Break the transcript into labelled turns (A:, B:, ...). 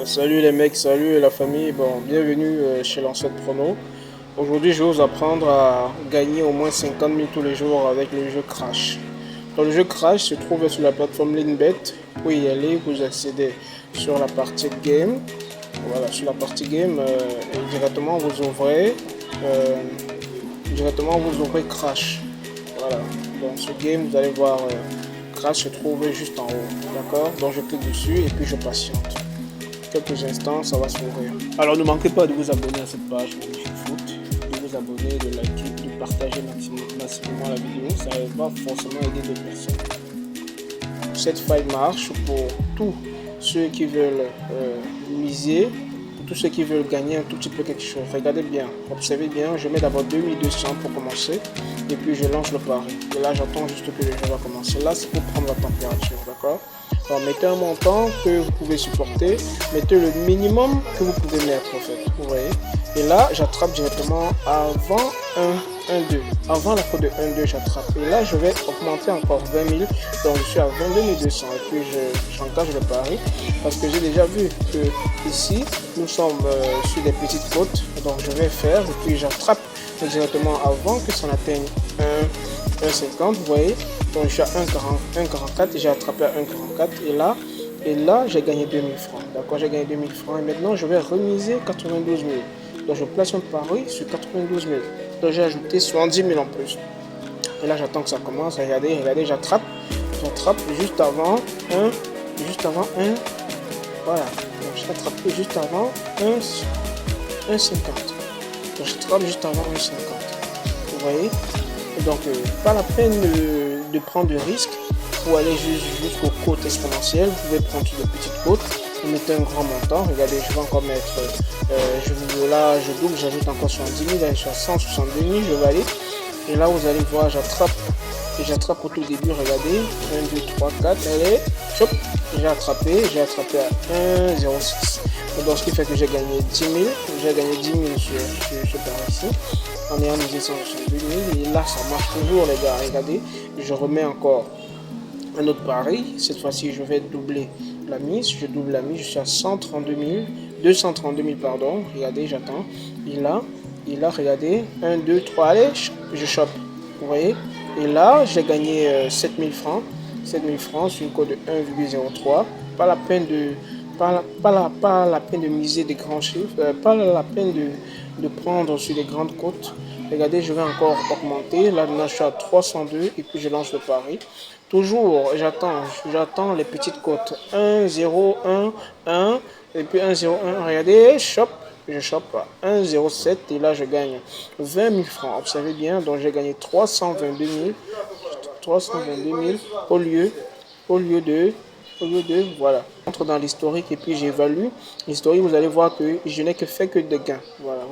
A: Salut les mecs, salut la famille, bon, bienvenue chez Lancette Prono. Aujourd'hui, je vais vous apprendre à gagner au moins 50 000 tous les jours avec le jeu Crash. Donc, le jeu Crash se trouve sur la plateforme Linbet. Pour y aller, vous accédez sur la partie Game. Voilà, sur la partie Game, et directement vous ouvrez Crash. Voilà, dans ce game, vous allez voir Crash se trouve juste en haut. D'accord? Donc, je clique dessus et puis je patiente. Quelques instants, ça va s'ouvrir. Alors ne manquez pas de vous abonner à cette page Magnifique Foot, de vous abonner, de liker, de partager massivement la vidéo, ça va forcément aider d'autres personnes. Cette faille marche pour tous ceux qui veulent miser, pour tous ceux qui veulent gagner un tout petit peu quelque chose. Regardez bien, observez bien, je mets d'abord 2200 pour commencer, et puis je lance le pari. Et là j'attends juste que le jeu va commencer. Là c'est pour prendre la température, d'accord? Alors, mettez un montant que vous pouvez supporter, mettez le minimum que vous pouvez mettre en fait, vous voyez. Et là, j'attrape directement avant 1-2. Avant la cote de 1-2, j'attrape. Et là, je vais augmenter encore 20 000. Donc, je suis à 22 200. Et puis, j'engage le pari. Parce que j'ai déjà vu que ici, nous sommes sur des petites côtes. Donc, je vais faire. Et puis, j'attrape directement avant que ça n'atteigne 1,50, vous voyez. Donc je suis à 1,44 et j'ai attrapé à 1,44 et là j'ai gagné 2000 francs. D'accord, j'ai gagné 2000 francs et maintenant je vais remiser 92 000. Donc je place un pari sur 92 000. Donc j'ai ajouté 70 000 en plus. Et là j'attends que ça commence. Regardez, j'attrape juste avant 1, voilà. Donc j'ai attrapé juste avant 1,50. Donc j'attrape juste avant 1,50. Vous voyez? Donc, pas la peine de prendre de risques pour aller jusqu'aux côtes exponentielles. Vous pouvez prendre des petites côtes, vous mettez un grand montant. Regardez, je vais encore mettre, là je double, j'ajoute encore 70 000, là je suis à 162 000, je valide. Et là vous allez voir, j'attrape au tout début, regardez, 1, 2, 3, 4, allez, chop, j'ai attrapé à 1,06. Donc ce qui fait que j'ai gagné 10 000, sur ce pari-ci, en ayant misé 162 000, et là ça marche toujours les gars, regardez, je remets encore un autre pari, cette fois-ci je vais doubler la mise, je double la mise, je suis à 232 000 pardon, regardez, j'attends, et là, regardez, 1, 2, 3, allez, je chope, vous voyez, et là j'ai gagné 7000 francs sur une cote de 1,03, pas la peine de miser des grands chiffres, pas la peine de prendre sur les grandes côtes. Regardez, je vais encore augmenter. Là, maintenant, je suis à 302 et puis je lance le pari. Toujours, j'attends les petites côtes. 1, 0, 1, 1 et puis 1, 0, 1. Regardez, je chope à 1,07 et là, je gagne 20 000 francs. Observez bien, donc j'ai gagné 322 000 au lieu de, voilà. Je entre dans l'historique et puis j'évalue l'historique, vous allez voir que je n'ai que fait que de gains. Voilà.